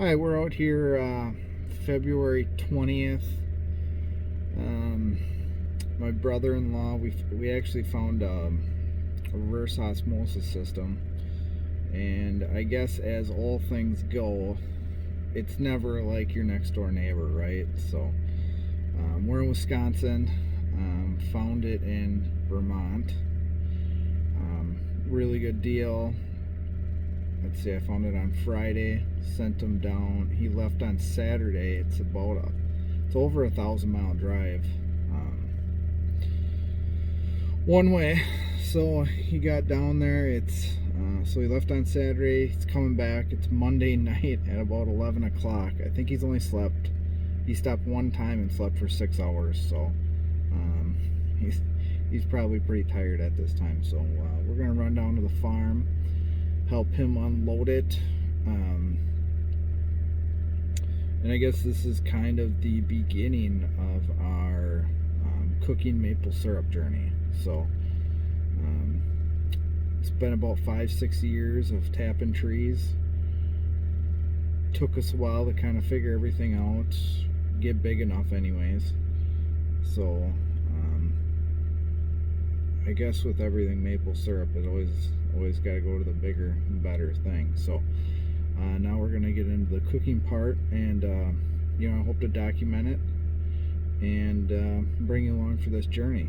Hi, we're out here February 20th. Um, my brother-in-law, we actually found a reverse osmosis system, and I guess as all things go, it's never like your next door neighbor, right? So we're in Wisconsin, found it in Vermont. Really good deal. Let's see, I found it on Friday, sent him down. He left on Saturday. It's over 1,000 mile drive one way. So he got down there. So he left on Saturday. He's coming back. It's Monday night at about 11 o'clock. I think he stopped one time and slept for 6 hours. So he's probably pretty tired at this time. So we're gonna run down to the farm, help him unload it. And I guess this is kind of the beginning of our cooking maple syrup journey. So it's been about 5-6 years of tapping trees. Took us a while to kind of figure everything out, get big enough anyways. So I guess with everything maple syrup, it always got to go to the bigger and better thing. So now we're gonna get into the cooking part, and I hope to document it and bring you along for this journey.